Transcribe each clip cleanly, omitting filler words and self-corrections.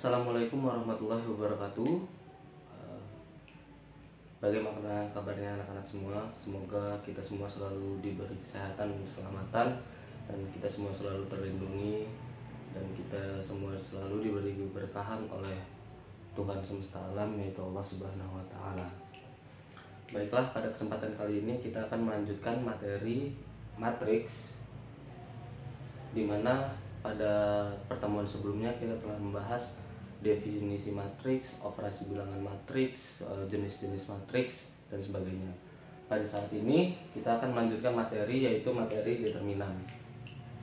Assalamualaikum warahmatullahi wabarakatuh. Eh, Bagaimana kabarnya anak-anak semua? Semoga kita semua selalu diberi kesehatan dan keselamatan, dan kita semua selalu terlindungi, dan kita semua selalu diberi keberkahan oleh Tuhan semesta alam, yaitu Allah Subhanahu wa Ta'ala. Baiklah, pada kesempatan kali ini kita akan melanjutkan materi matriks, di mana pada pertemuan sebelumnya kita telah membahas definisi matriks, operasi bilangan matriks, jenis-jenis matriks, dan sebagainya. Pada saat ini kita akan melanjutkan materi, yaitu materi determinan.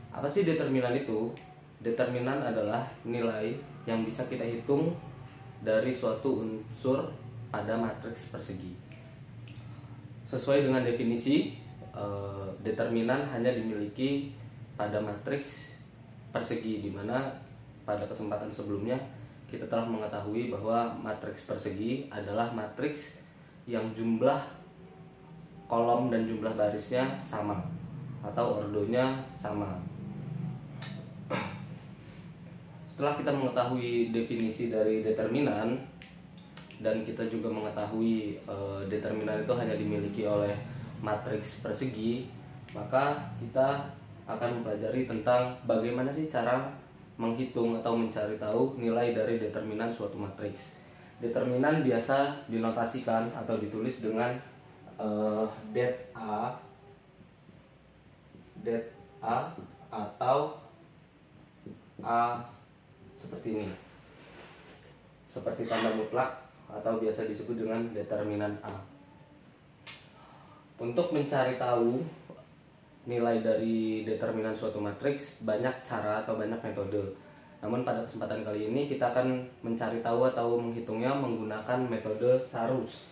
Apa sih determinan itu? Determinan adalah nilai yang bisa kita hitung dari suatu unsur pada matriks persegi. Sesuai dengan definisi, determinan hanya dimiliki pada matriks persegi, di mana pada kesempatan sebelumnya kita telah mengetahui bahwa matriks persegi adalah matriks yang jumlah kolom dan jumlah barisnya sama atau ordonya sama. Setelah kita mengetahui definisi dari determinan, dan kita juga mengetahui determinan itu hanya dimiliki oleh matriks persegi, maka kita akan mempelajari tentang bagaimana sih cara menghitung atau mencari tahu nilai dari determinan suatu matriks. Determinan biasa dinotasikan atau ditulis dengan det A atau A seperti ini, seperti tanda mutlak atau biasa disebut dengan determinan A. Untuk mencari tahu nilai dari determinan suatu matriks, banyak cara atau banyak metode. Namun pada kesempatan kali ini kita akan mencari tahu atau menghitungnya menggunakan metode Sarus.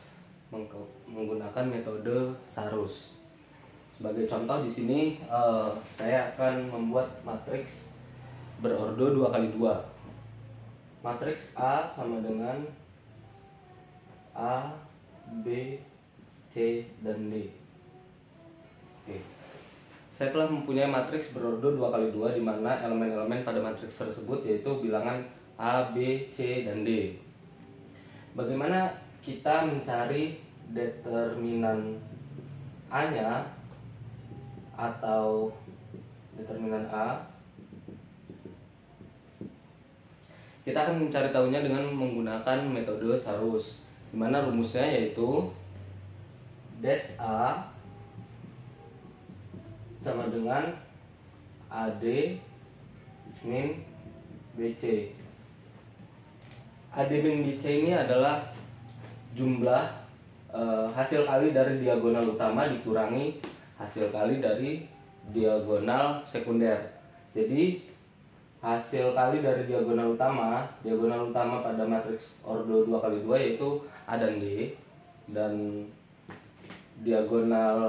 Sebagai contoh di sini saya akan membuat matriks berordo 2 x 2. Matriks A sama dengan A, B, C, dan D. Oke. Saya telah mempunyai matriks berordo 2 x 2, di mana elemen-elemen pada matriks tersebut yaitu bilangan A, B, C, dan D. Bagaimana kita mencari determinan A-nya atau determinan A? Kita akan mencari tahunya dengan menggunakan metode Sarus, di mana rumusnya yaitu det A sama dengan AD min BC. AD min BC ini adalah jumlah hasil kali dari diagonal utama dikurangi hasil kali dari diagonal sekunder. Jadi hasil kali dari diagonal utama pada matriks ordo 2 x 2 yaitu A dan D, dan diagonal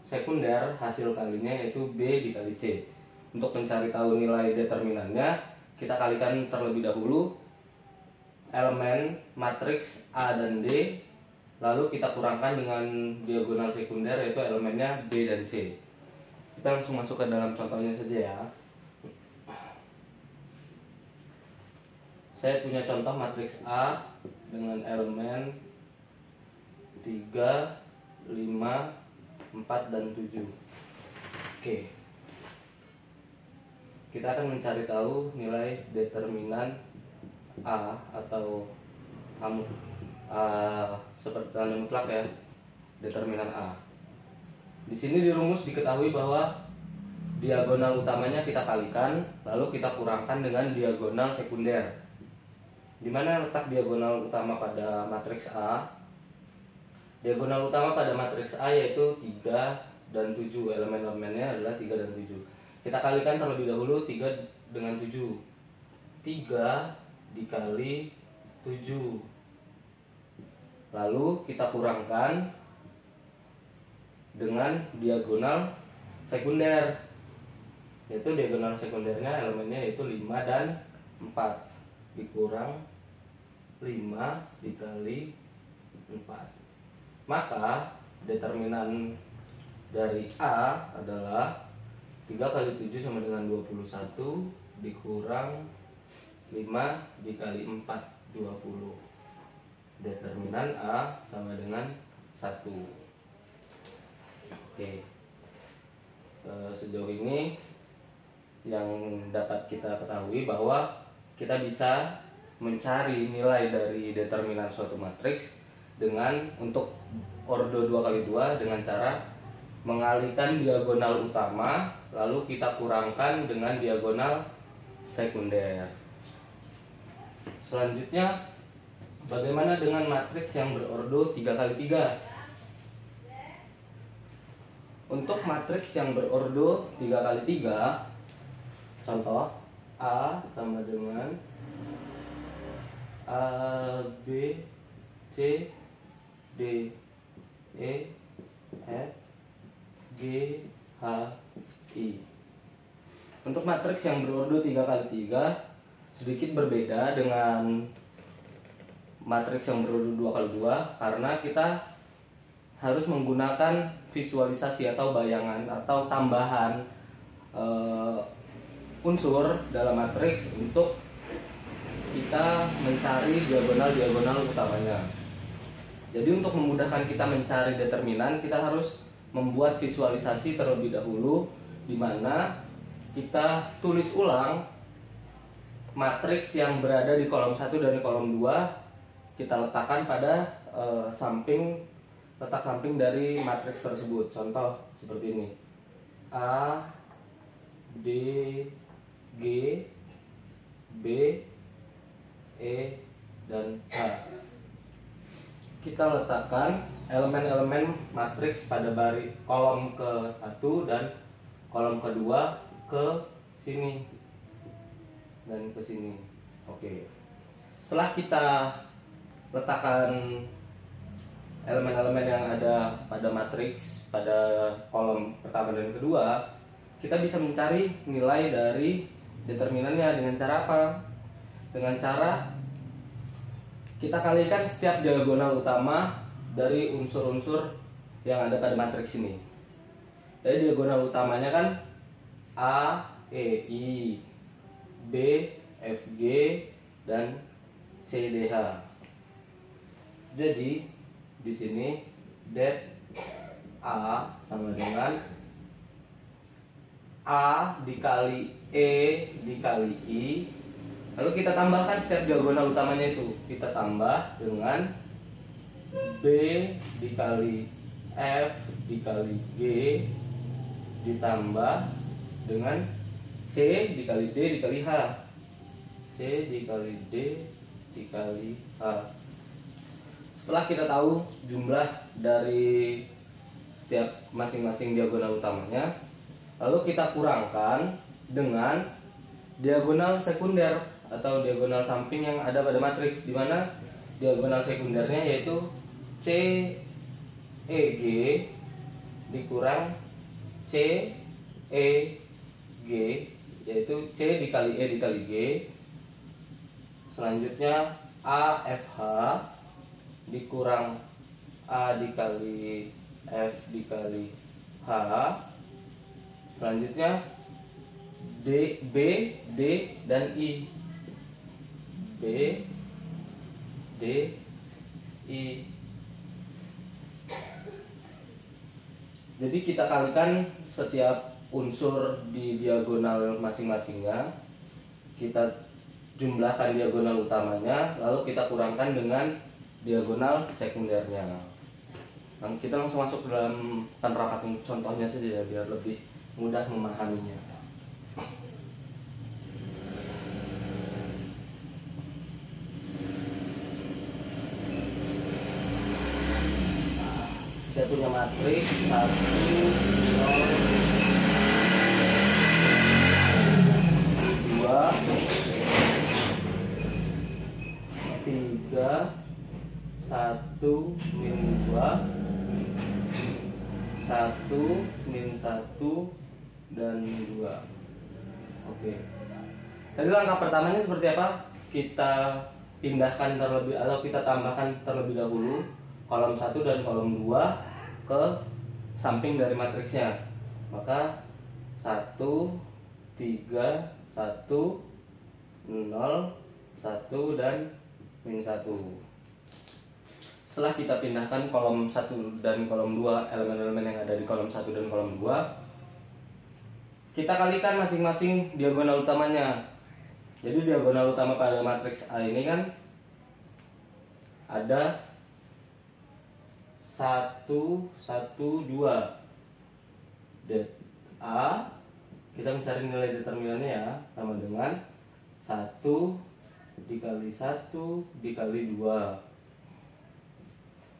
sekunder hasil kalinya yaitu B dikali C. Untuk mencari tahu nilai determinannya, kita kalikan terlebih dahulu elemen matriks A dan D, lalu kita kurangkan dengan diagonal sekunder yaitu elemennya B dan C. Kita langsung masuk ke dalam contohnya saja ya. Saya punya contoh matriks A dengan elemen 3, 5, 4, dan 7. Oke. Kita akan mencari tahu nilai determinan A atau seperti tanda mutlak ya, determinan A. Di sini di rumus diketahui bahwa diagonal utamanya kita kalikan, lalu kita kurangkan dengan diagonal sekunder. Di mana letak diagonal utama pada matriks A? Diagonal utama pada matriks A yaitu 3 dan 7. Elemen-elemennya adalah 3 dan 7. Kita kalikan terlebih dahulu 3 dengan 7. 3 dikali 7. Lalu kita kurangkan dengan diagonal sekunder. Yaitu diagonal sekundernya elemennya yaitu 5 dan 4. Dikurang 5 dikali 4. Maka determinan dari A adalah 3 kali 7 sama dengan 21 dikurang 5 dikali 4, 20. Determinan A sama dengan 1. Oke. Sejauh ini yang dapat kita ketahui bahwa kita bisa mencari nilai dari determinan suatu matriks dengan untuk ordo 2 kali 2 dengan cara mengalihkan diagonal utama lalu kita kurangkan dengan diagonal sekunder. Selanjutnya, bagaimana dengan matriks yang berordo 3 kali 3? Untuk matriks yang berordo 3 kali 3, contoh A sama dengan A, B, C, D, E, F, G, H, I. Untuk matriks yang berordo 3 kali 3 sedikit berbeda dengan matriks yang berordo 2 kali 2 karena kita harus menggunakan visualisasi atau bayangan atau tambahan unsur dalam matriks untuk kita mencari diagonal-diagonal utamanya. Jadi untuk memudahkan kita mencari determinan, kita harus membuat visualisasi terlebih dahulu di mana kita tulis ulang matriks yang berada di kolom 1 dan kolom 2, kita letakkan pada letak samping dari matriks tersebut. Contoh seperti ini. A, B, G, B, E, dan H. Kita letakkan elemen-elemen matriks pada kolom ke-1 dan kolom kedua ke sini dan ke sini. Oke. Setelah kita letakkan elemen-elemen yang ada pada matriks pada kolom pertama dan kedua, kita bisa mencari nilai dari determinannya dengan cara apa? Dengan cara kita kalikan setiap diagonal utama dari unsur-unsur yang ada pada matriks ini. Jadi diagonal utamanya kan A, E, I, B, F, G, dan C, D, H. Jadi di sini det A sama dengan A dikali E dikali I. Lalu kita tambahkan setiap diagonal utamanya itu. Kita tambah dengan B dikali F dikali G ditambah dengan C dikali D dikali H. C dikali D dikali H. Setelah kita tahu jumlah dari setiap masing-masing diagonal utamanya, lalu kita kurangkan dengan diagonal sekunder atau diagonal samping yang ada pada matriks, di mana diagonal sekundernya yaitu C, E, G dikurang C, E, G, yaitu C dikali E dikali G. Selanjutnya A, F, H dikurang A dikali F dikali H. Selanjutnya D, B, D, dan I. B, D, I. Jadi kita kalikan setiap unsur di diagonal masing-masingnya, kita jumlahkan diagonal utamanya, lalu kita kurangkan dengan diagonal sekundernya. Nah, kita langsung masuk ke dalam penerapan contohnya saja ya, biar lebih mudah memahaminya. Saya punya matriks 1, 0, 2, 3, 1, min 2, 1, min 1, dan 2. Oke. Tadi langkah pertamanya seperti apa? Kita pindahkan terlebih atau kita tambahkan terlebih dahulu kolom 1 dan kolom 2 ke samping dari matriksnya. Maka 1, 3, 1, 0, 1, dan min 1. Setelah kita pindahkan kolom 1 dan kolom 2, elemen-elemen yang ada di kolom 1 dan kolom 2, kita kalikan masing-masing diagonal utamanya. Jadi diagonal utama pada matriks A ini kan ada 1, 1, 2. A, kita mencari nilai determinannya ya, sama dengan 1 dikali 1 dikali 2.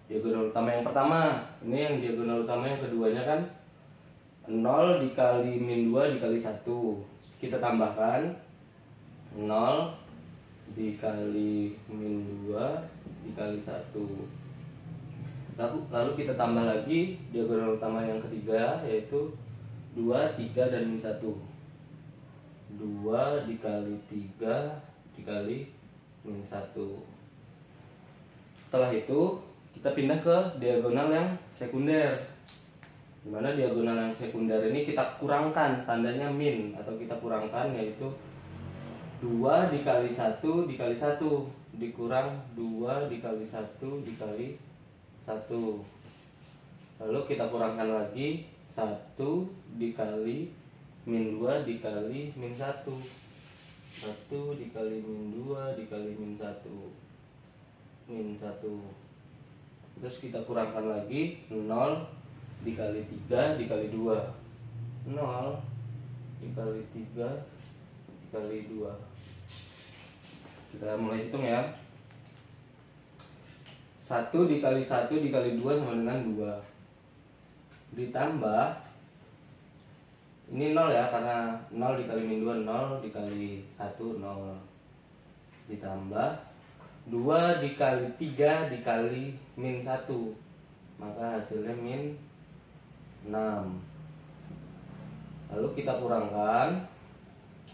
Diagonal utama yang pertama, ini yang diagonal utama yang keduanya kan 0 dikali min 2 dikali 1. Kita tambahkan 0 dikali min 2 dikali 1. Lalu kita tambah lagi diagonal utama yang ketiga, yaitu 2, 3, dan min 1. 2 dikali 3 dikali min 1. Setelah itu kita pindah ke diagonal yang sekunder, dimana diagonal yang sekunder ini kita kurangkan, tandanya min, atau kita kurangkan, yaitu 2 dikali 1 dikali 1 dikurang 2 dikali 1 dikali 1. Lalu kita kurangkan lagi 1 dikali min 2 dikali min 1. 1 dikali min 2 dikali min 1. Min 1. Terus kita kurangkan lagi 0 dikali 3 dikali 2. 0 dikali 3 dikali 2. Kita mulai hitung ya. 1 dikali 1 dikali 2 sama dengan 2. Ditambah, ini 0 ya, karena 0 dikali min 2 0, dikali 1 0. Ditambah 2 dikali 3 dikali min 1, maka hasilnya min 6. Lalu kita kurangkan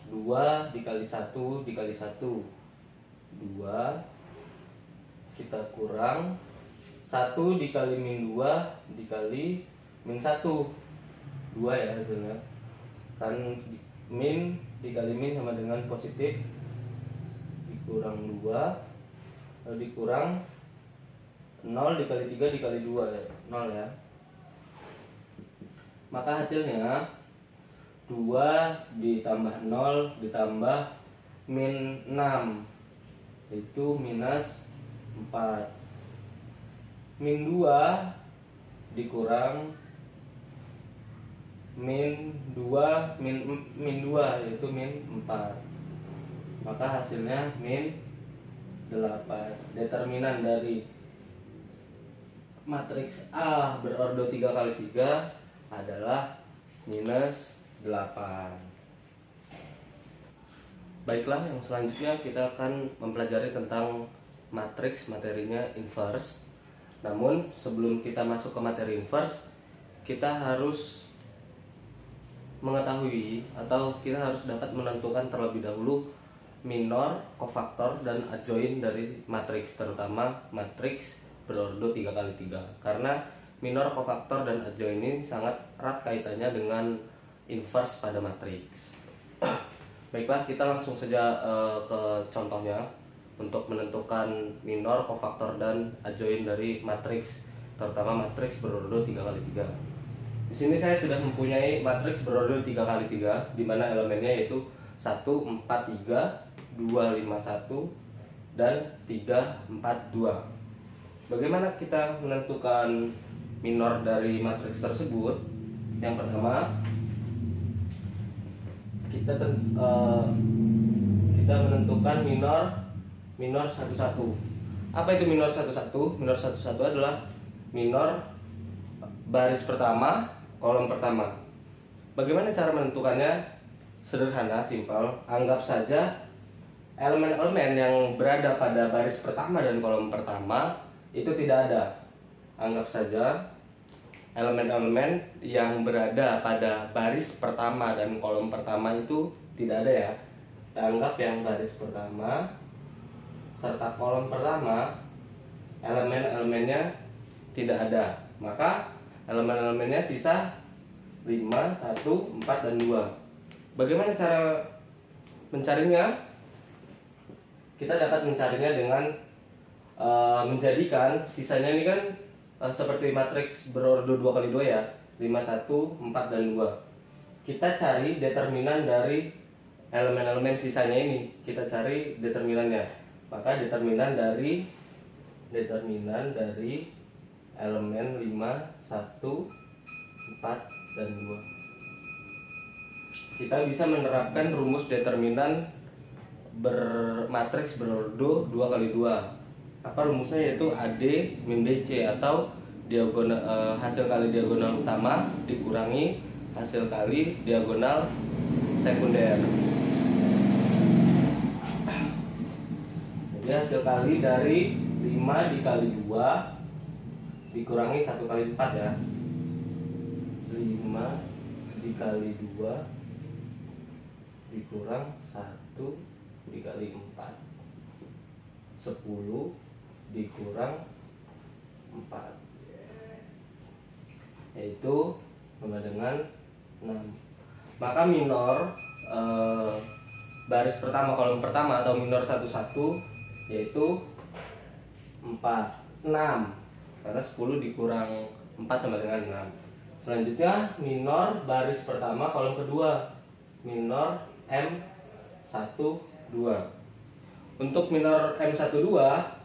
2 dikali 1 dikali 1, 2. Kita kurang 1 dikali min 2 dikali min 1, 2 ya hasilnya. Kan min dikali min sama dengan positif, dikurang 2, lalu dikurang 0 dikali 3 dikali 2 ya, 0 ya. Maka hasilnya 2 ditambah 0 ditambah min 6, itu minus 4. Min 2 dikurang min 2 min 2, yaitu min 4. Maka hasilnya min 8. Determinan dari matriks A berordo 3 x 3 adalah minus 8. Baiklah, yang selanjutnya kita akan mempelajari tentang matriks, materinya inverse. Namun sebelum kita masuk ke materi inverse, kita harus mengetahui atau kita harus dapat menentukan terlebih dahulu minor, kofaktor, dan adjoin dari matriks, terutama matriks berordo 3 x 3. Karena minor, kofaktor, dan adjoin ini sangat erat kaitannya dengan inverse pada matriks. Baiklah, kita langsung saja ke contohnya untuk menentukan minor, kofaktor, dan adjoin dari matriks, terutama matriks berordo 3 x 3. Di sini saya sudah mempunyai matriks berordo 3 x 3, di mana elemennya yaitu 1, 4, 3, 2, 5, 1, dan 3, 4, 2. Bagaimana kita menentukan minor dari matriks tersebut? Yang pertama, kita menentukan minor 11. Apa itu minor 11? Minor 11 adalah minor baris pertama, kolom pertama. Bagaimana cara menentukannya? Sederhana, simpel. Anggap saja elemen-elemen yang berada pada baris pertama dan kolom pertama itu tidak ada. Anggap saja elemen-elemen yang berada pada baris pertama dan kolom pertama itu tidak ada ya. Kita anggap yang baris pertama serta kolom pertama elemen-elemennya tidak ada. Maka elemen-elemennya sisa 5, 1, 4, dan 2. Bagaimana cara mencarinya? kita dapat mencarinya dengan menjadikan sisanya ini kan seperti matriks berordo 2 kali 2 ya, 5, 1, 4, dan 2. Kita cari determinan dari elemen-elemen sisanya ini, kita cari determinannya. Maka determinan dari elemen 5, 1, 4, dan 2. Kita bisa menerapkan rumus determinan bermatriks berordo 2 kali 2. Apa rumusnya? Yaitu AD min BC, atau diagonal, hasil kali diagonal utama dikurangi hasil kali diagonal sekunder. Jadi hasil kali dari 5 dikali 2 dikurangi 1 kali 4 ya. 5 dikali 2 dikurang 1 dikali 4, 10 dikurang 4, yaitu sama dengan 6. Maka minor baris pertama kolom pertama atau minor 11 yaitu 6, karena 10 dikurang 4 sama dengan 6. Selanjutnya minor baris pertama kolom kedua, minor M12. Untuk minor M12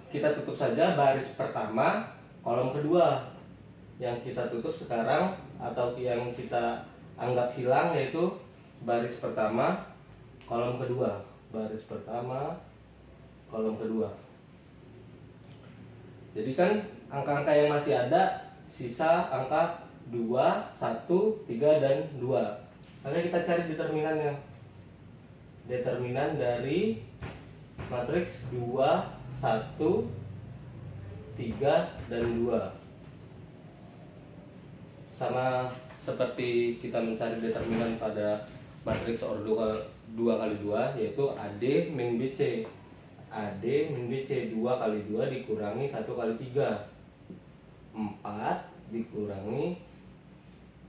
kita tutup saja baris pertama kolom kedua. Yang kita tutup sekarang atau yang kita anggap hilang yaitu baris pertama kolom kedua. Baris pertama kolom kedua. Jadi kan angka-angka yang masih ada sisa angka 2, 1, 3, dan 2. Maka kita cari determinannya. Determinan dari matriks 2, 1, 3, dan 2. Sama seperti kita mencari determinan pada matriks ordo 2 kali 2, yaitu AD min BC. AD min BC 2 kali 2 dikurangi 1 kali 3, 4 dikurangi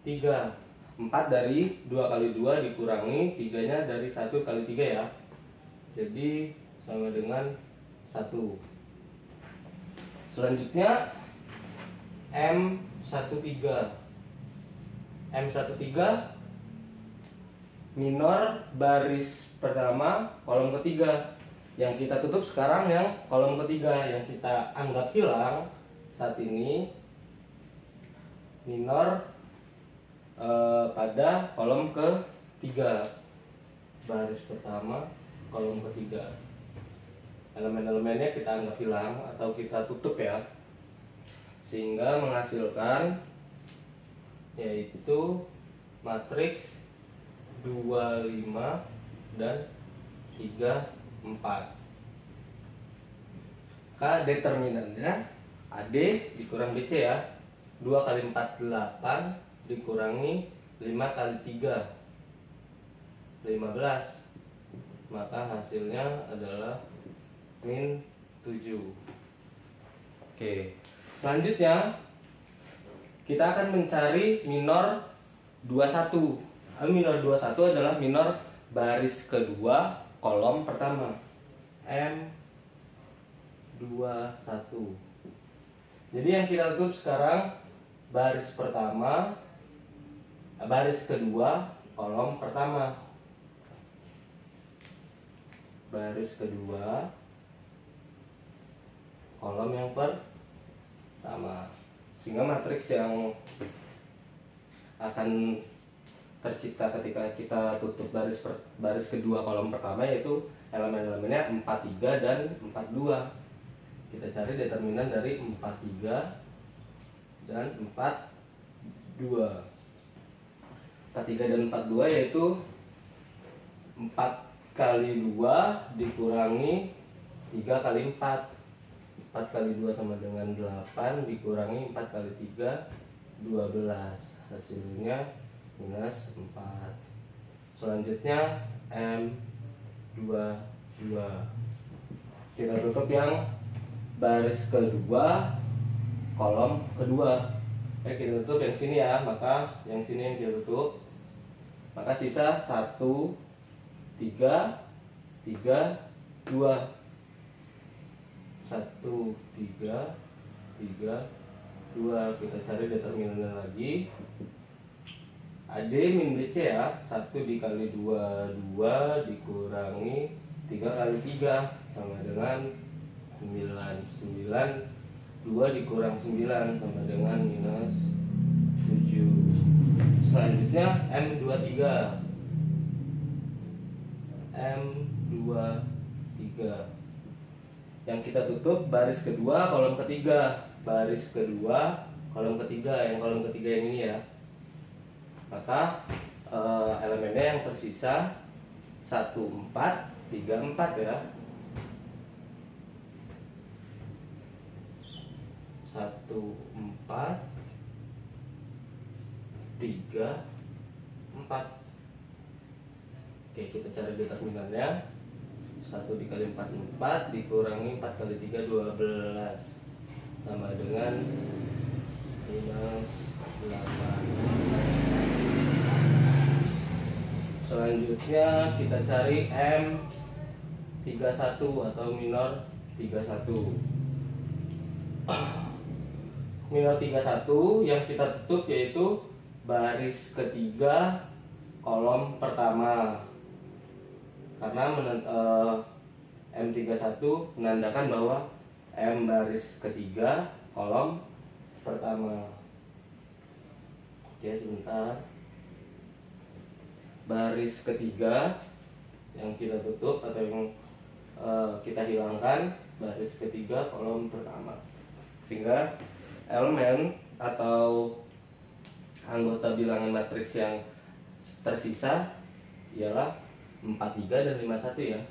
3. 4 dari 2 kali 2 dikurangi 3-nya dari 1 kali 3 ya. Jadi sama dengan 1. Selanjutnya M13. M13 minor baris pertama kolom ketiga. Yang kita tutup sekarang yang kolom ketiga, yang kita anggap hilang saat ini minor pada kolom ketiga, baris pertama kolom ketiga. Elemen-elemennya kita anggap hilang atau kita tutup ya, sehingga menghasilkan yaitu matriks 25 dan 34. Maka determinannya AD dikurang BC ya. 2 kali 4 8 dikurangi 5 kali 3 15. Maka hasilnya adalah min 7. Oke. Selanjutnya kita akan mencari minor 21. Minor 21 adalah minor baris kedua kolom pertama, M21. Jadi yang kita tutup sekarang baris pertama, baris kedua kolom pertama, baris kedua kolom yang pertama. Sehingga matriks yang akan tercipta ketika kita tutup baris kedua kolom pertama yaitu elemen-elemennya 43 dan 42. Kita cari determinan dari 43 dan 42. 43 dan 42 yaitu 4 kali 2 dikurangi 3 kali 4. 4 kali 2 sama dengan 8 dikurangi 4 kali 3 12. Hasilnya minus 4. Selanjutnya M22. Kita tutup yang baris kedua kolom kedua. Kita tutup yang sini ya, maka yang sini yang kita tutup. Maka sisa 1 3 3 2. 1, 3, 3, 2. Kita cari determinannya lagi. AD min BC ya. 1 dikali 2, 2 dikurangi 3 kali 3 sama dengan 9. 9, 2 dikurang 9 sama dengan minus 7. Selanjutnya M23. M23 yang kita tutup baris kedua kolom ketiga, baris kedua kolom ketiga, yang kolom ketiga yang ini ya. Maka elemennya yang tersisa 1, 4, 3, 4 ya. 1, 4, 3, 4. Oke, kita cari determinannya. 1 dikali 4, 4 dikurangi 4 kali 3, 12 sama dengan minus 8. Selanjutnya kita cari M31 atau minor 31. Minor 31 yang kita tutup yaitu baris ketiga kolom pertama. Karena M31 menandakan bahwa M baris ketiga kolom pertama. Oke, sebentar. Baris ketiga yang kita tutup atau yang kita hilangkan, baris ketiga kolom pertama. Sehingga elemen atau anggota bilangan matriks yang tersisa ialah 43 dan 51 ya.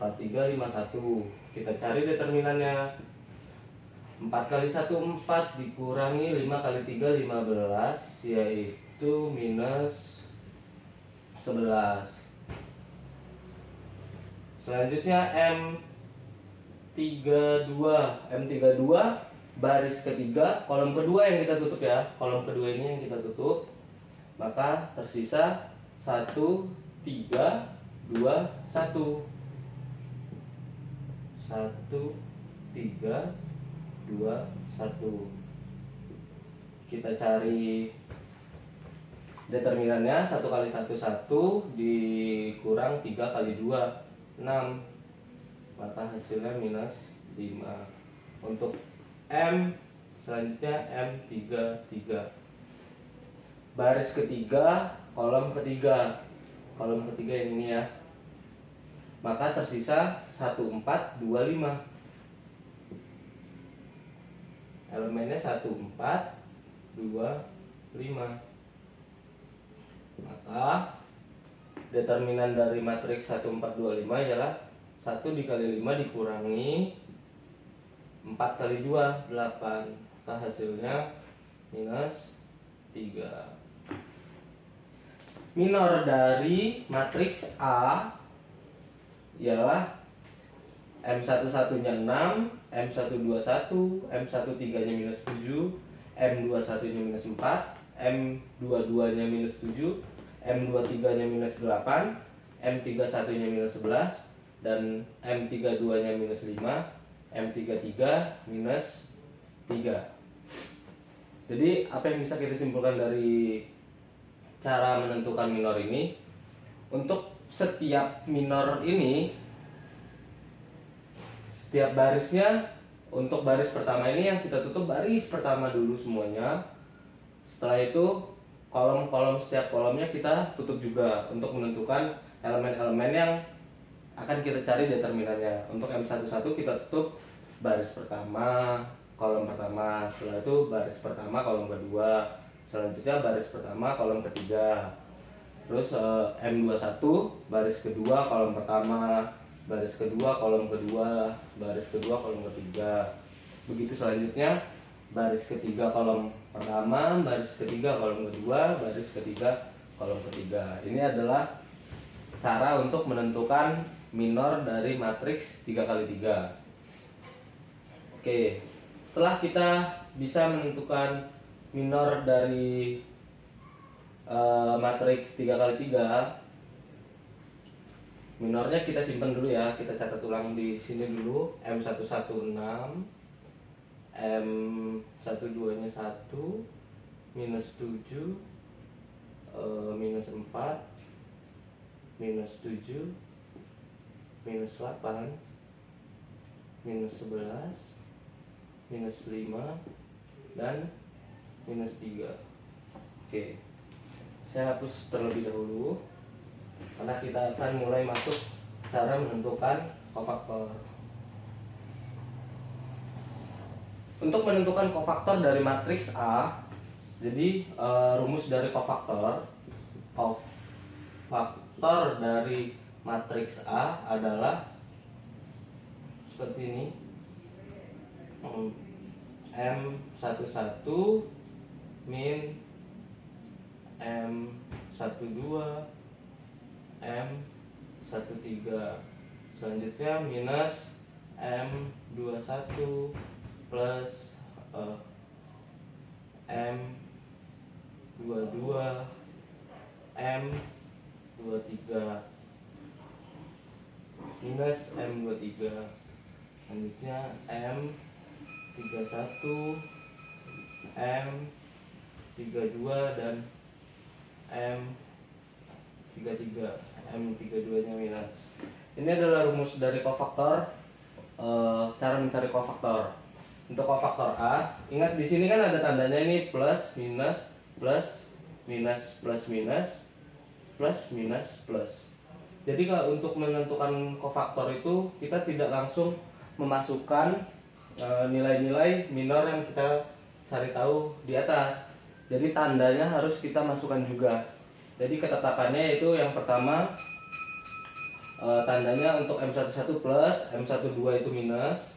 43, 51. Kita cari determinannya. 4 kali 1, 4 dikurangi 5 kali 3, 15, yaitu minus 11. Selanjutnya M32 baris ketiga kolom kedua yang kita tutup ya. Kolom kedua ini yang kita tutup. Maka tersisa 1, 3, 2, 1. 1, 3, 2, 1. Kita cari determinannya. 1 kali 1, 1 dikurang 3 kali 2, 6. Maka hasilnya minus 5. Untuk M selanjutnya M33 baris ketiga kolom ketiga. Kolom ketiga yang ini ya. Maka tersisa 1, 4, 2, 5. Elemennya 1, 4, 2, 5. Maka determinan dari matriks 1, 4, 2, 5 ialah 1 dikali 5 dikurangi 4 kali 2, 8. Maka hasilnya minus 3. Minor dari matriks A ialah M11-nya 6, M121, M13-nya minus 7, M21-nya minus 4, M22-nya minus 7, M23-nya minus 8, M31-nya minus 11, dan M32-nya minus 5, M33 minus 3. Jadi apa yang bisa kita simpulkan dari cara menentukan minor ini? Untuk setiap minor ini, setiap barisnya, untuk baris pertama ini yang kita tutup baris pertama dulu semuanya. Setelah itu kolom-kolom, setiap kolomnya kita tutup juga untuk menentukan elemen-elemen yang akan kita cari determinannya. Untuk M11 kita tutup baris pertama, kolom pertama. Setelah itu baris pertama, kolom kedua. Selanjutnya baris pertama, kolom ketiga. Terus M21 baris kedua, kolom pertama. Baris kedua, kolom kedua. Baris kedua, kolom ketiga. Begitu selanjutnya baris ketiga, kolom pertama. Baris ketiga, kolom kedua. Baris ketiga, kolom ketiga. Ini adalah cara untuk menentukan minor dari matriks 3x3. Oke, setelah kita bisa menentukan minor dari matriks 3x3, Minornya kita simpan dulu ya, kita catat ulang di sini dulu. M116, M12 nya 1, minus 7, minus 4, minus 7, minus 8, minus 11, minus 5, dan minus 3. Oke, saya hapus terlebih dahulu karena kita akan mulai masuk cara menentukan kofaktor. Untuk menentukan kofaktor dari matriks A, jadi rumus dari kofaktor dari matriks A adalah seperti ini. M11 min M12 M13, selanjutnya minus M21 plus M22 M23 minus M23, selanjutnya M31 M32 dan M33 nya minus. Ini adalah rumus dari kofaktor, cara mencari kofaktor. Untuk kofaktor A, ingat di sini kan ada tandanya ini plus minus plus minus plus minus plus minus plus. Jadi kalau untuk menentukan kofaktor itu kita tidak langsung memasukkan nilai-nilai minor yang kita cari tahu di atas. Jadi tandanya harus kita masukkan juga. Jadi ketetapannya itu yang pertama, tandanya untuk M11 plus, M12 itu minus,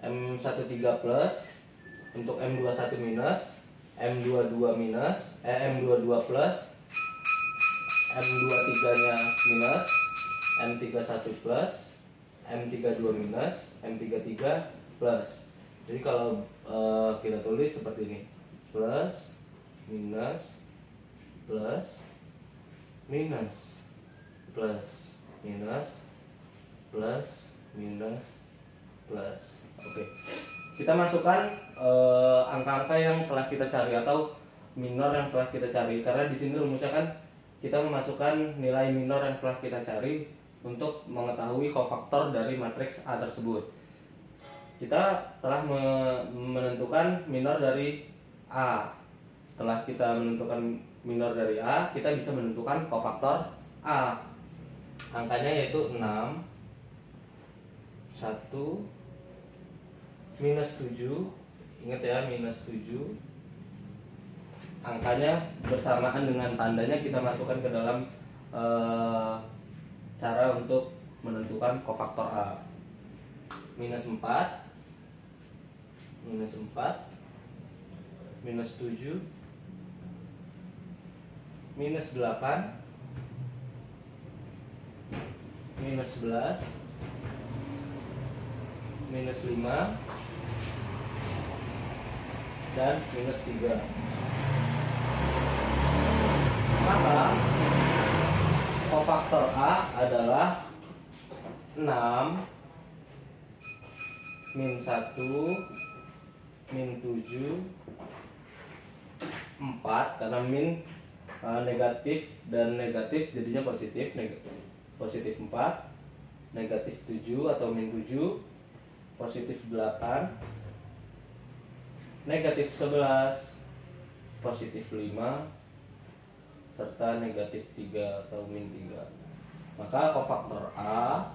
M13 plus, untuk M21 minus, M22 minus, M22 plus, M23 nya minus, M31 plus, M32 minus, M33 plus. Jadi kalau kita tulis seperti ini, plus, minus, plus, minus, plus, minus, plus, minus, plus. Oke, kita masukkan angka-angka yang telah kita cari atau minor yang telah kita cari, karena di sini rumusnya kan kita memasukkan nilai minor yang telah kita cari untuk mengetahui kofaktor dari matriks A tersebut. Kita telah menentukan minor dari A. Setelah kita menentukan minor dari A, kita bisa menentukan kofaktor A. Angkanya yaitu 6, 1, minus 7. Ingat ya, minus 7. Angkanya bersamaan dengan tandanya kita masukkan ke dalam cara untuk menentukan kofaktor A. Minus 4, minus 4, minus 7, minus 8, minus 11, minus 5, dan minus 3. Maka kofaktor A adalah 6, min 1, min 7, 4, karena min negatif dan negatif jadinya positif, positif 4, negatif 7 atau min 7, positif 8, negatif 11, positif 5, serta negatif 3 atau min 3. Maka kofaktor A,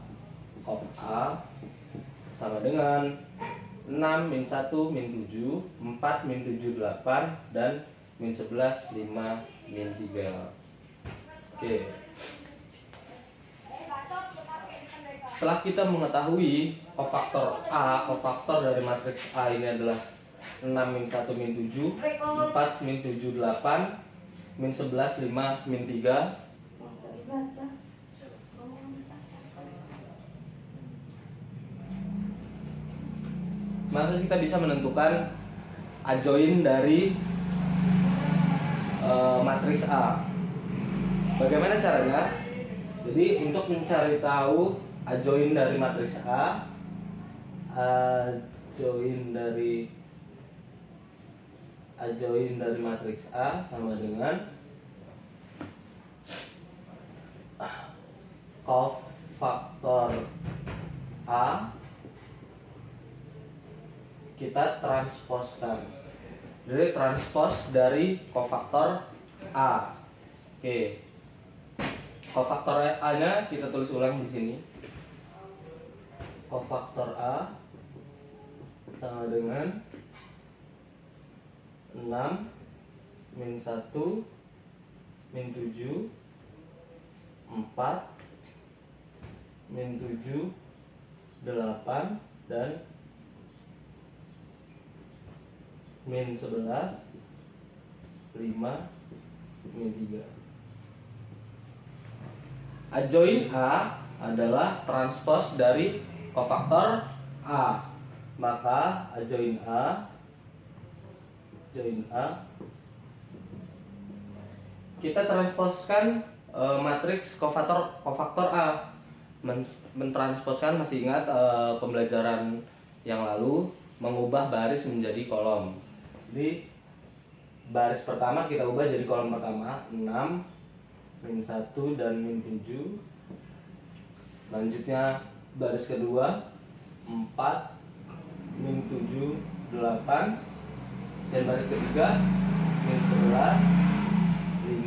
kof A sama dengan 6, min 1, min 7, 4, min 7, 8, dan min 11, 5, min 3. Oke. Setelah kita mengetahui kofaktor A, kofaktor dari matriks A ini adalah 6, min 1, min 7, 4, min 7, 8, min 11, 5, min 3. Maka kita bisa menentukan adjoin dari matriks A. Bagaimana caranya? Jadi untuk mencari tahu adjoin dari matriks A, adjoin dari matriks A sama dengan kofaktor A kita transposkan. Jadi transpos dari kofaktor A. Oke. Kofaktor A-nya kita tulis ulang di sini. Kofaktor A sama dengan 6 min 1 min 7 4 min 7 8 dan min 11 5 min 3. Adjoin A adalah transpos dari kofaktor A. Maka adjoin A kita transposkan matriks kofaktor A. Mentransposkan, masih ingat pembelajaran yang lalu, mengubah baris menjadi kolom. Jadi baris pertama kita ubah jadi kolom pertama 6 min 1 dan min 7. Selanjutnya baris kedua 4 min 7 8, dan baris ketiga min 11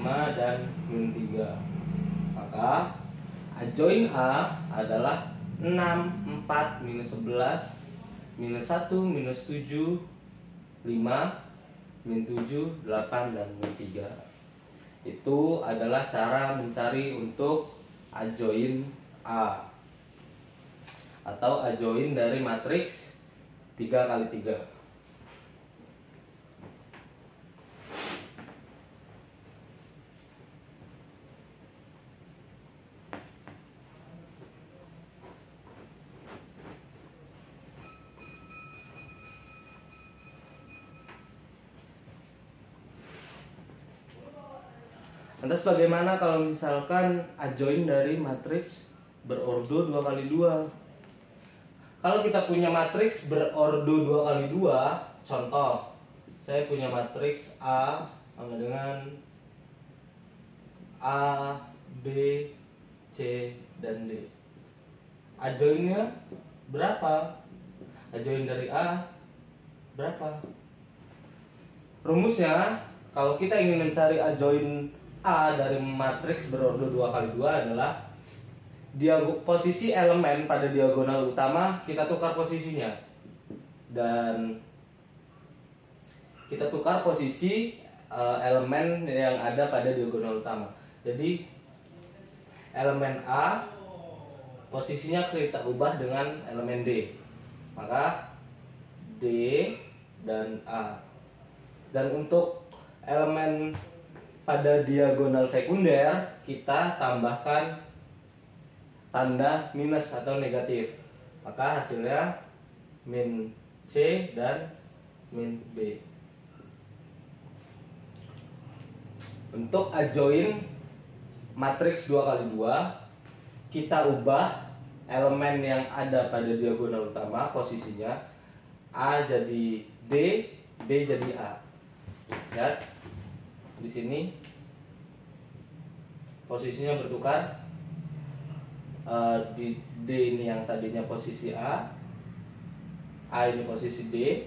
5 dan min 3. Maka adjoin A adalah 6 4 minus 11 minus 1 minus 7 5 min 7 8 dan min 3. Itu adalah cara mencari untuk adjoin A atau adjoin dari matriks 3x3. Lantas bagaimana kalau misalkan adjoin dari matriks berordo 2x2? Kalau kita punya matriks berordo 2x2, contoh saya punya matriks A sama dengan A, B, C, dan D. Adjoinnya berapa? Adjoin dari A berapa? Rumusnya, kalau kita ingin mencari adjoin A dari matriks berordo 2x2 adalah posisi elemen pada diagonal utama kita tukar posisinya, dan kita tukar posisi elemen yang ada pada diagonal utama. Jadi elemen A posisinya kita ubah dengan elemen D, maka D dan A. Dan untuk elemen pada diagonal sekunder kita tambahkan tanda minus atau negatif, maka hasilnya min C dan min B. Untuk adjoin matriks 2x2 kita ubah elemen yang ada pada diagonal utama posisinya, A jadi D, D jadi A. Lihat di sini posisinya bertukar. Di D ini yang tadinya posisi A ini posisi D.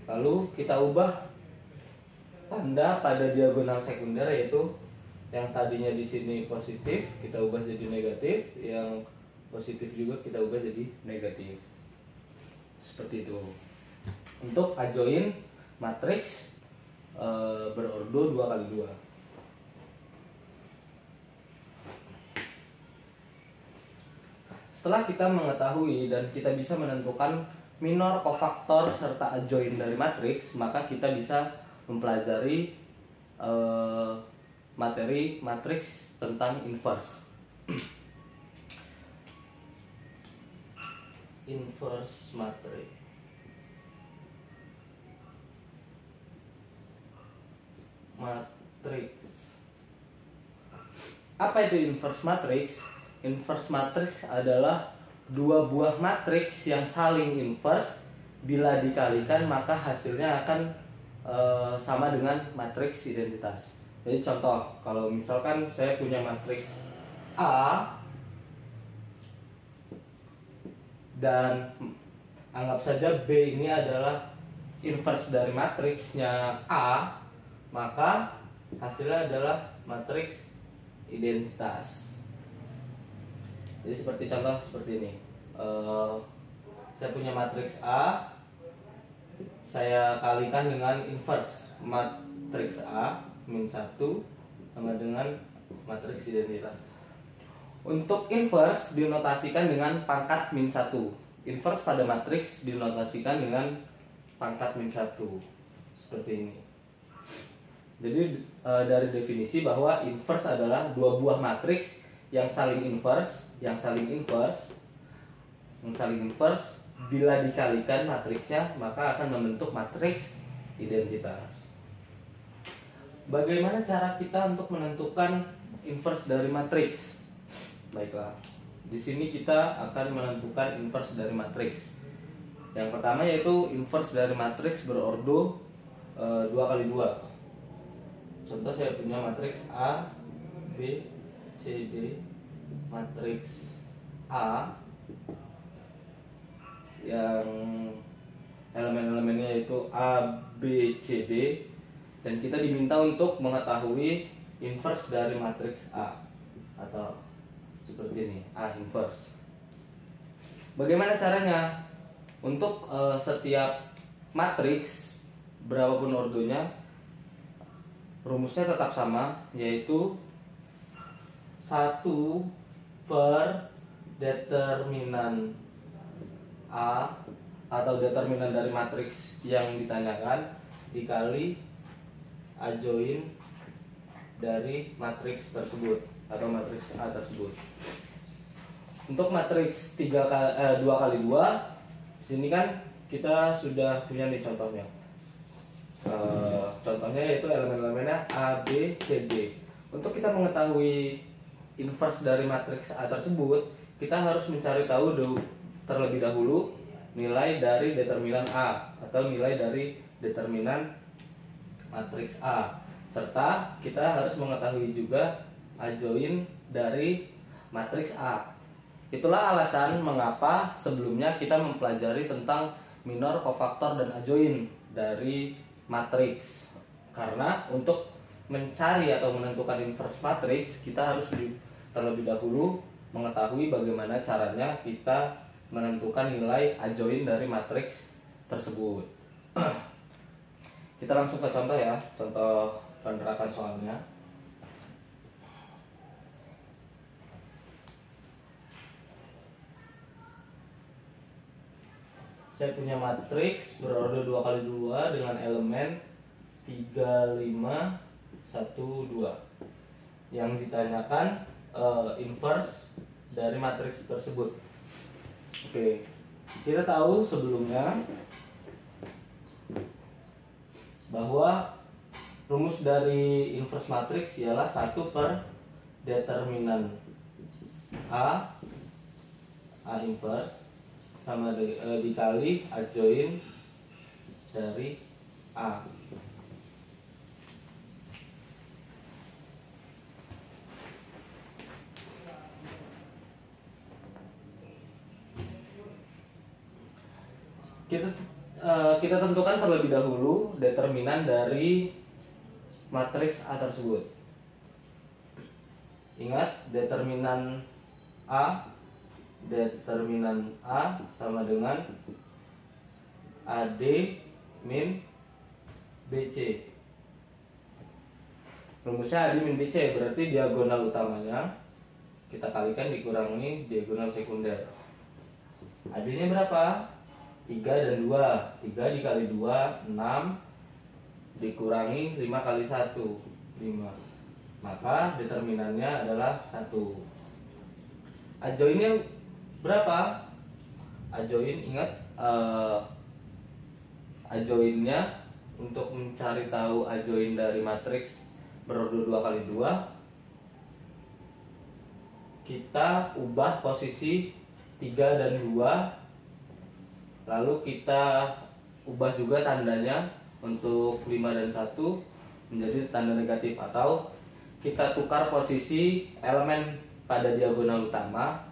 Lalu kita ubah tanda pada diagonal sekunder, yaitu yang tadinya di sini positif kita ubah jadi negatif, yang positif juga kita ubah jadi negatif. Seperti itu untuk adjoin matriks berordo 2x2. Setelah kita mengetahui dan kita bisa menentukan minor, kofaktor, serta adjoin dari matriks, maka kita bisa mempelajari materi matriks tentang inverse. Inverse matriks. Apa itu inverse matrix? Inverse matrix adalah dua buah matriks yang saling inverse. Bila dikalikan maka hasilnya akan sama dengan matriks identitas. Jadi contoh, kalau misalkan saya punya matriks A dan anggap saja B ini adalah inverse dari matriksnya A, maka hasilnya adalah matriks identitas. Jadi seperti contoh seperti ini. Saya punya matriks A, saya kalikan dengan inverse matriks A min 1 sama dengan matriks identitas. Untuk inverse dinotasikan dengan pangkat min 1. Inverse pada matriks dinotasikan dengan pangkat min 1. Seperti ini. Jadi dari definisi bahwa inverse adalah dua buah matriks yang saling inverse, bila dikalikan matriksnya maka akan membentuk matriks identitas. Bagaimana cara kita untuk menentukan inverse dari matriks? Baiklah, di sini kita akan menentukan inverse dari matriks. Yang pertama yaitu inverse dari matriks berordo 2x2. Contoh, saya punya matriks A, B, C, D. Matriks A yang elemen-elemennya yaitu A, B, C, D, dan kita diminta untuk mengetahui inverse dari matriks A, atau seperti ini, A inverse. Bagaimana caranya? Untuk setiap matriks berapapun ordonya, rumusnya tetap sama, yaitu 1 per determinan A atau determinan dari matriks yang ditanyakan dikali adjoin dari matriks tersebut atau matriks A tersebut. Untuk matriks 2x2, di sini kan kita sudah punya nih contohnya. Contohnya yaitu elemen-elemennya A, B, C, D. Untuk kita mengetahui inverse dari matriks A tersebut, kita harus mencari tahu terlebih dahulu nilai dari determinan A atau nilai dari determinan matriks A, serta kita harus mengetahui juga adjoin dari matriks A. Itulah alasan mengapa sebelumnya kita mempelajari tentang minor, kofaktor, dan adjoin dari matriks. Karena untuk mencari atau menentukan inverse matriks, kita harus terlebih dahulu mengetahui bagaimana caranya kita menentukan nilai adjoin dari matriks tersebut. Kita langsung ke contoh ya, contoh penerapan soalnya. Saya punya matriks berordo 2x2 dengan elemen 3, 5, 1, 2. Yang ditanyakan inverse dari matriks tersebut. Oke, kita tahu sebelumnya bahwa rumus dari inverse matriks ialah 1 per determinan A inverse sama dikali adjoin dari A. Kita tentukan terlebih dahulu determinan dari matriks A tersebut. Ingat, determinan A sama dengan AD min BC. Rumusnya AD min BC berarti diagonal utamanya kita kalikan dikurangi diagonal sekunder. AD-nya berapa? 3 dan 2. 3 dikali 2, 6, dikurangi 5 kali 1, 5. Maka determinannya adalah 1. Adjoinnya berapa? Adjoin, ingat, adjoinnya untuk mencari tahu adjoin dari matriks berordo 2x2, kita ubah posisi 3 dan 2, lalu kita ubah juga tandanya untuk 5 dan 1 menjadi tanda negatif, atau kita tukar posisi elemen pada diagonal utama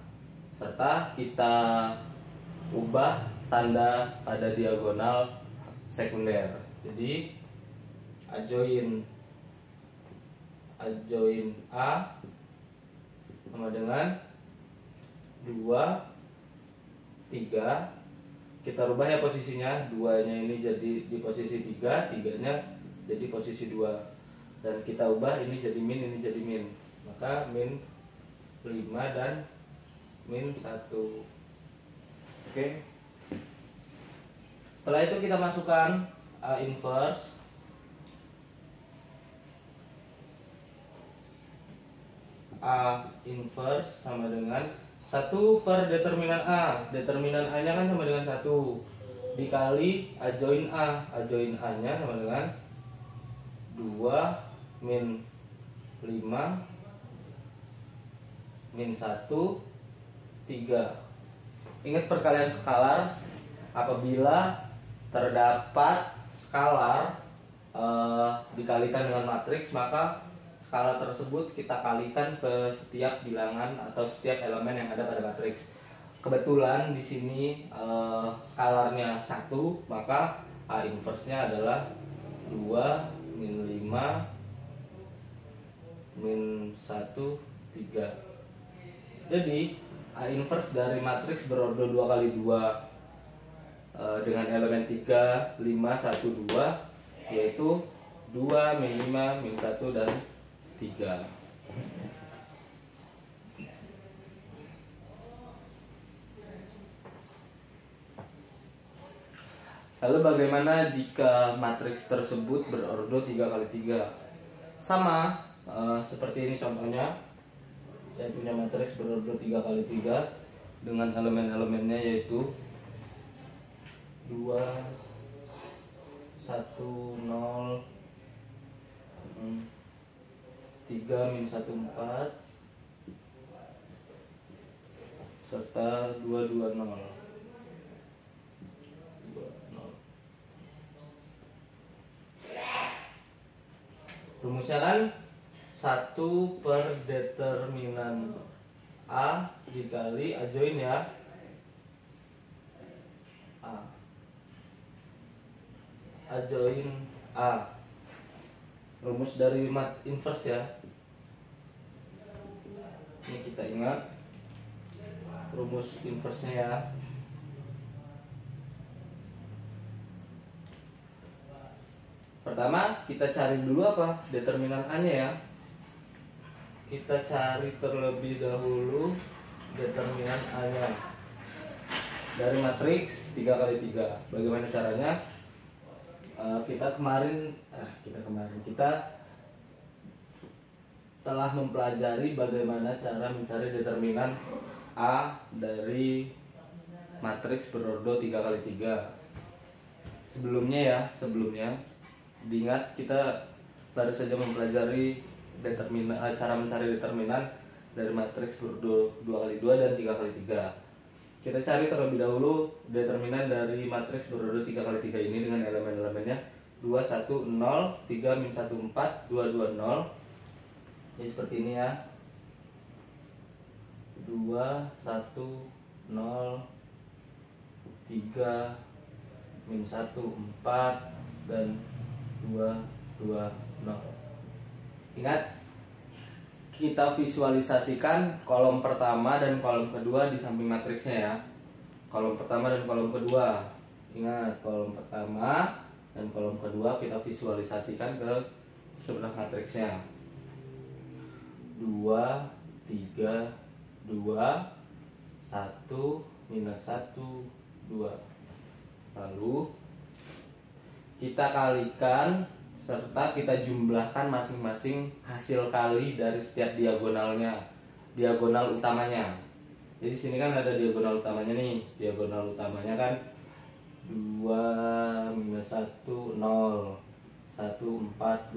serta kita ubah tanda pada diagonal sekunder. Jadi adjoin A sama dengan 2, 3. Kita rubah ya posisinya, 2-nya ini jadi di posisi 3, 3-nya jadi posisi 2. Dan kita ubah ini jadi min, ini jadi min. Maka min 5 dan min 1. Oke. Setelah itu kita masukkan A inverse. A inverse sama dengan 1 per determinan A. Determinan A nya kan sama dengan 1 dikali adjoin A. Adjoin A nya sama dengan 2 min 5 min 1 3. Ingat perkalian skalar. Apabila terdapat skalar dikalikan dengan matriks, maka skala tersebut kita kalikan ke setiap bilangan atau setiap elemen yang ada pada matriks. Kebetulan di sini skalarnya 1, maka A inverse-nya adalah 2 min 5 min 1 3. Jadi A inverse dari matriks berordo 2 kali 2 dengan elemen 3, 5, 1, 2, yaitu 2 min 5 min 1 dan 3. Lalu bagaimana jika matriks tersebut berordo 3 kali 3? Sama seperti ini contohnya. Saya punya matriks berordo 3 kali 3 dengan elemen-elemennya yaitu 2 1 0 3 min 1 4 serta 2 2 0. Rumusnya kan 1 per determinan A dikali adjoin ya A. Adjoin A. Rumus dari mat inverse ya. Ini kita ingat rumus inverse-nya ya. Pertama kita cari dulu apa? Determinan A-nya ya. Kita cari terlebih dahulu determinan A-nya dari matriks 3 kali 3. Bagaimana caranya? Kita telah mempelajari bagaimana cara mencari determinan A dari matriks berordo 3 kali 3. Sebelumnya diingat kita baru saja mempelajari cara mencari determinan dari matriks berordo 2 kali 2 dan 3 kali 3. Kita cari terlebih dahulu determinan dari matriks berordo 3 kali 3 ini dengan elemen-elemennya 2 1 0 3 min 1 4 2 2 0. Ini seperti ini ya. 2 1 0 3 min 1 4 dan 2 2 0. Ingat, kita visualisasikan kolom pertama dan kolom kedua di samping matriksnya ya. Kolom pertama dan kolom kedua. Ingat, kolom pertama dan kolom kedua kita visualisasikan ke sebelah matriksnya. 2 3 2 1 minus 1 2. Lalu kita kalikan serta kita jumlahkan masing-masing hasil kali dari setiap diagonalnya, diagonal utamanya. Jadi sini kan ada diagonal utamanya nih. Diagonal utamanya kan 2 minus 1 0 1 4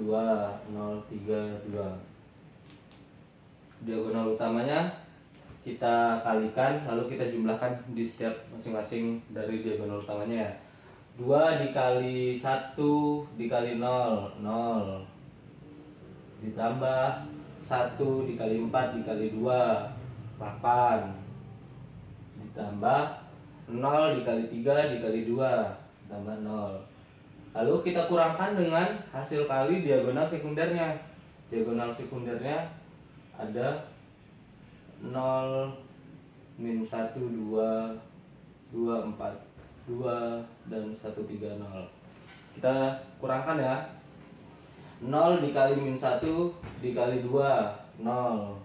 2 0 3 2. Diagonal utamanya kita kalikan, lalu kita jumlahkan di setiap masing-masing dari diagonal utamanya ya. 2 dikali 1 dikali 0, 0. Ditambah 1 dikali 4 dikali 2, 8. Ditambah 0 dikali 3 dikali 2, tambah 0. Lalu kita kurangkan dengan hasil kali diagonal sekundernya. Diagonal sekundernya ada 0, min 1, 2, 2, 4, 2, dan 1, 3, 0. Kita kurangkan ya. 0 dikali min 1 dikali 2, 0.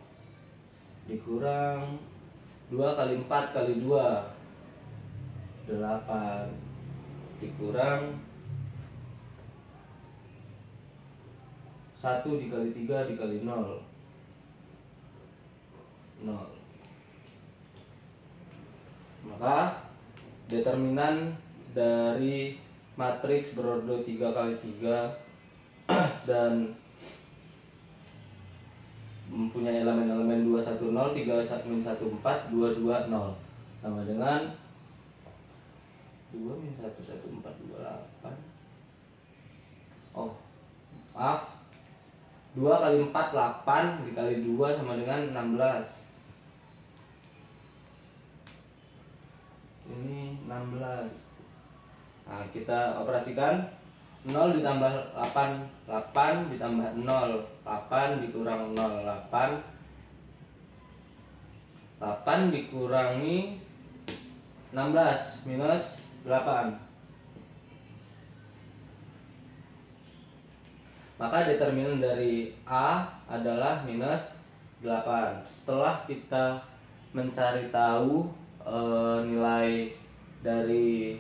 Dikurang 2 kali 4 kali 2, 8. Dikurang 1 dikali 3 dikali 0, 0. Maka determinan dari matriks berordo 3 kali 3 dan mempunyai elemen-elemen 2, 1, 0, 3, 1, 4, 2, 2, 0 sama dengan 2 min 1, 1, 4, 2, 8. Oh, maaf. 2 kali 4, 8 dikali 2 sama dengan 16. Ini 16. Nah, kita operasikan 0 ditambah 8, 8 ditambah 0, 8 dikurang 0, 8. 8 dikurangi 16 minus 8. Maka determinan dari A adalah minus 8. Setelah kita mencari tahu nilai dari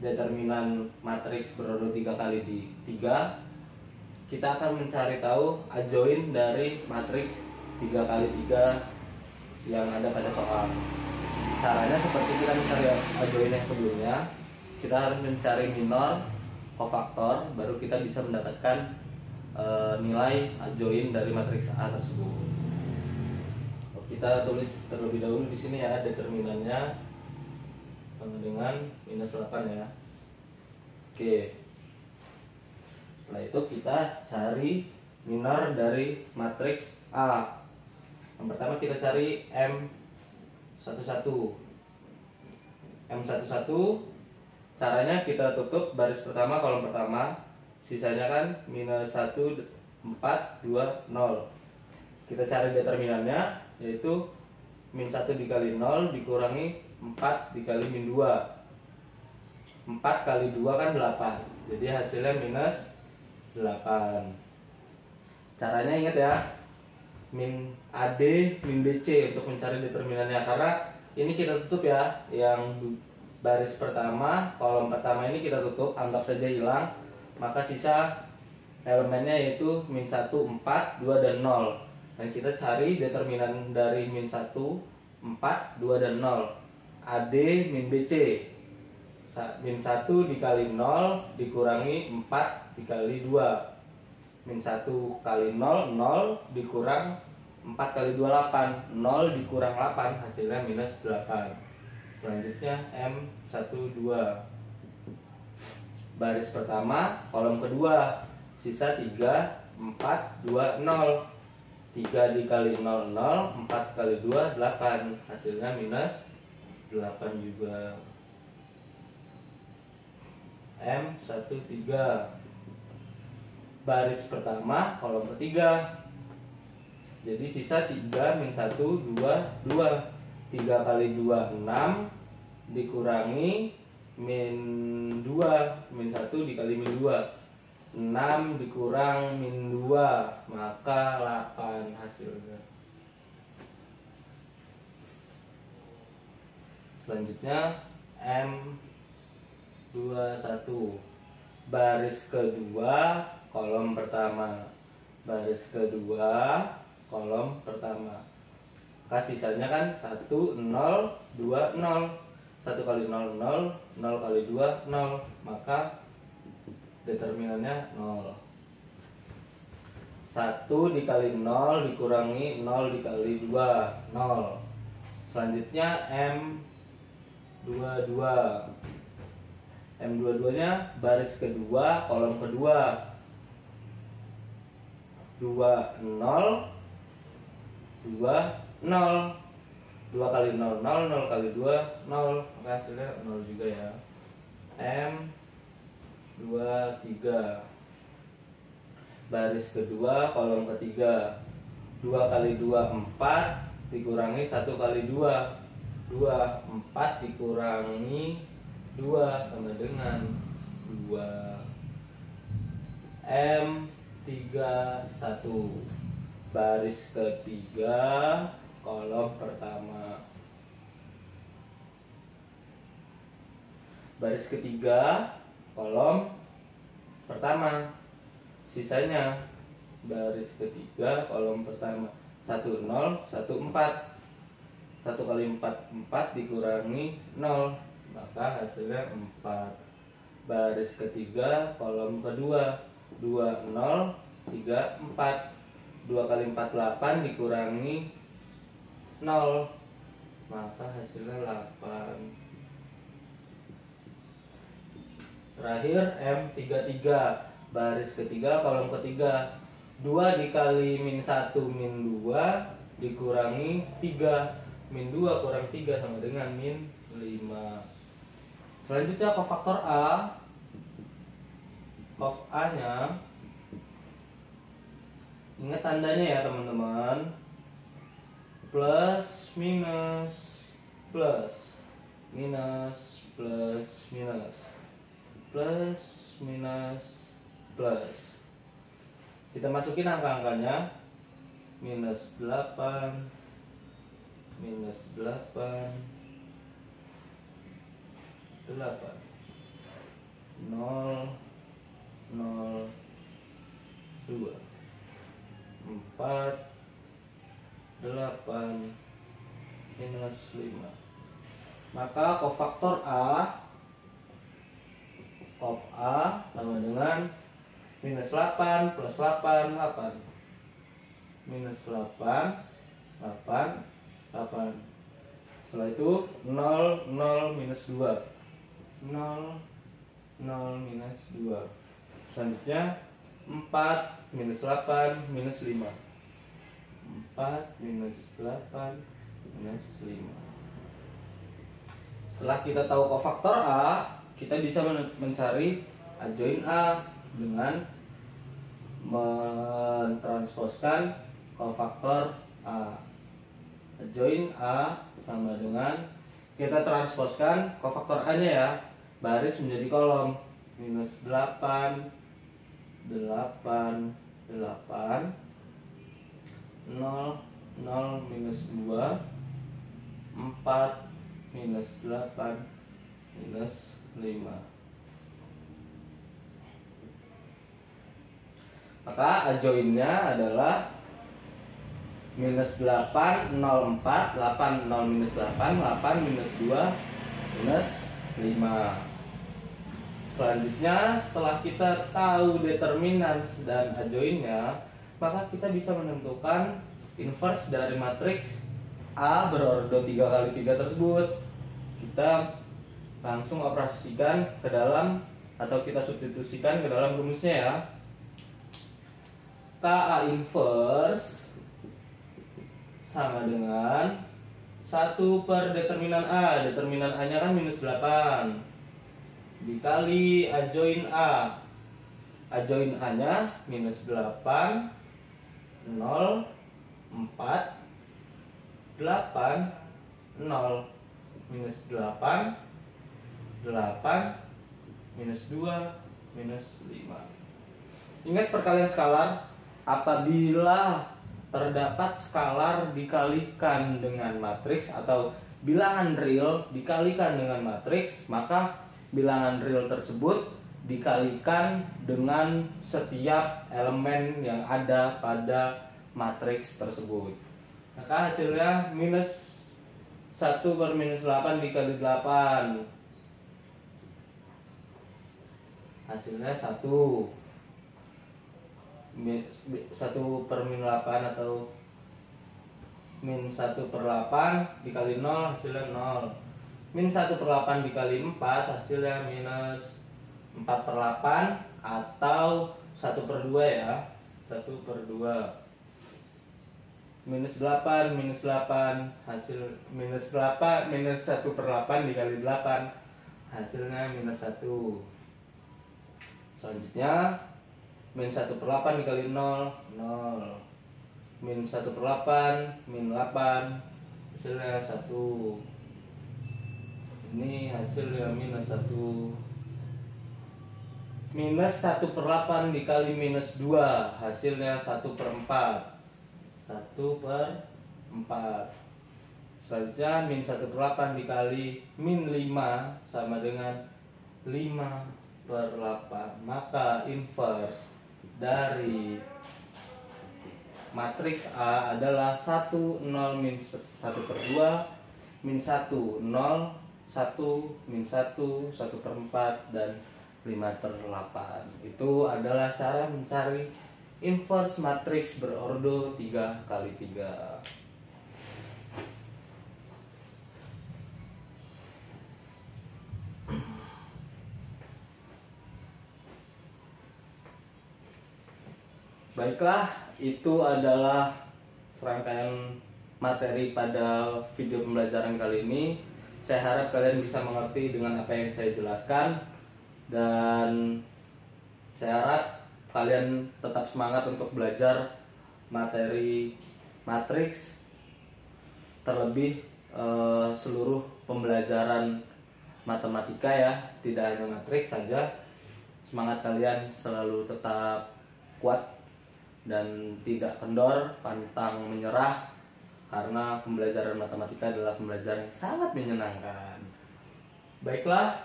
determinan matriks berordo 3 kali 3, kita akan mencari tahu adjoin dari matriks 3 kali 3 yang ada pada soal. Caranya seperti kita mencari adjoin yang sebelumnya, kita harus mencari minor kofaktor, baru kita bisa mendapatkan nilai adjoin dari matriks A tersebut. Kita tulis terlebih dahulu di sini ya determinannya dengan minus 8 ya. Oke. Setelah itu kita cari minor dari matriks A. Yang pertama kita cari M11. M11 caranya kita tutup baris pertama kolom pertama, sisanya kan minus 1, 4, 2, 0. Kita cari determinannya, yaitu min 1 dikali 0 dikurangi 4 dikali min 2. 4 kali 2 kan 8. Jadi hasilnya minus 8. Caranya ingat ya, min AD min BC untuk mencari determinannya, karena ini kita tutup ya. Yang baris pertama kolom pertama ini kita tutup, anggap saja hilang. Maka sisa elemennya yaitu min 1, 4, 2, dan 0. Dan kita cari determinan dari min 1, 4, 2, dan 0. AD min BC. Min 1 dikali 0 dikurangi 4 dikali 2. Min 1 kali 0, 0 dikurang 4 kali 2, 8. 0 dikurang 8 hasilnya minus 8. Selanjutnya M12. Baris pertama kolom kedua, sisa 3, 4, 2, 0. 3 dikali 0, 0, 4 kali 2, 8. Hasilnya minus 8 juga. M13. Baris pertama kolom ketiga. Jadi sisa 3 min 1, 2, 2. 3 kali 2, 6 dikurangi min 2. Min 1 dikali min 2. 6 dikurang min 2, maka 8 hasilnya. Selanjutnya M21. Baris kedua kolom pertama. Baris kedua kolom pertama. Maka sisanya kan 1, 0, 2, 0. 1 kali 0, 0. 0 kali 2, 0. Maka determinannya 0. 1 dikali 0 dikurangi 0 dikali 2, 0. Selanjutnya M22. M22 nya baris kedua kolom kedua 2 0 2 0. 2 kali 0 0, 0 kali 2 0, maka hasilnya 0 juga ya. M23 baris kedua kolom ketiga 2 kali 2 4 dikurangi 1 kali 2 2, 4 dikurangi 2 sama dengan 2. M31 baris ketiga kolom pertama. Baris ketiga kolom pertama. Sisanya baris ketiga kolom pertama 1 0 1 4. 1 kali 4 4 dikurangi 0, maka hasilnya 4. Baris ketiga kolom kedua 2 0 3 4. 2 kali 4 8 dikurangi 0, maka hasilnya 8. Terakhir M33 baris ketiga kolom ketiga 2 dikali min 1 min 2 dikurangi 3. Min 2 kurang 3 sama dengan min 5. Selanjutnya kofaktor A. Kof A nya, ingat tandanya ya teman-teman, plus minus plus minus plus minus plus minus plus. Kita masukin angka-angkanya. Minus 8 minus 8 8 0 0 2 4 8 minus 5. Maka kofaktor A sama dengan minus 8 plus 8 8 minus 8 8 8. Setelah itu 0 0 minus 2 0 0 minus 2. Selanjutnya 4 minus 8 minus 5 4 minus 8 minus 5. Setelah kita tahu kofaktor A, kita bisa mencari adjoin A dengan mentransposkan kofaktor A. Adjoin A sama dengan kita transposkan kofaktor A nya ya, baris menjadi kolom. Minus 8 8 8 0 0 minus 2 4 minus 8 minus 5. Maka adjoinnya adalah minus 8 0 4 8 0 minus 8 8 minus 2 minus 5. Selanjutnya setelah kita tahu determinan dan adjoinnya, maka kita bisa menentukan inverse dari matriks A berordo 3 kali 3 tersebut. Kita langsung operasikan ke dalam, atau kita substitusikan ke dalam rumusnya ya. KA inverse sama dengan 1 per determinan A. Determinan A nya kan minus 8 dikali adjoin A. Adjoin A nya minus 8 0 4 8 0 minus 8 8 minus 2 minus 5. Ingat perkalian skalar. Apabila terdapat skalar dikalikan dengan matriks atau bilangan real dikalikan dengan matriks, maka bilangan real tersebut dikalikan dengan setiap elemen yang ada pada matriks tersebut. Maka hasilnya minus 1 per minus 8 dikali 8, hasilnya 1. 1 per min 8 atau min 1/8 dikali 0 hasilnya 0. Min 1/8 dikali 4 hasilnya minus 4/8 atau 1/2 ya. 1/2. Minus 8 hasil minus 8 minus 1/8 dikali 8 hasilnya minus 1. Selanjutnya min 1/8 dikali 0 0. Min 1/8 min 8 hasilnya 1. Ini hasilnya minus 1. Minus 1/8 dikali minus 2 hasilnya 1/4. 1/4. Selanjutnya min 1/8 dikali min 5 sama dengan 5/8. Maka inverse dari matriks A adalah 1 0 min 1/2 min 1 0 1 min 1 1/4 dan 5/8. Itu adalah cara mencari inverse matriks berordo 3x3. Baiklah, itu adalah serangkaian materi pada video pembelajaran kali ini. Saya harap kalian bisa mengerti dengan apa yang saya jelaskan, dan saya harap kalian tetap semangat untuk belajar materi matriks, terlebih seluruh pembelajaran matematika ya, tidak hanya matriks saja. Semangat kalian selalu tetap kuat dan tidak kendor, pantang menyerah, karena pembelajaran matematika adalah pembelajaran yang sangat menyenangkan. Baiklah,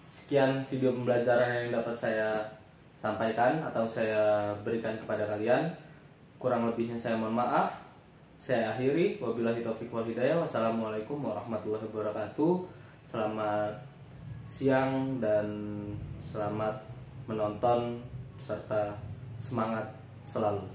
sekian video pembelajaran yang dapat saya sampaikan atau saya berikan kepada kalian. Kurang lebihnya saya mohon maaf. Saya akhiri, wabillahi taufiq wal hidayah. Wassalamualaikum warahmatullahi wabarakatuh. Selamat siang dan selamat menonton serta semangat selalu.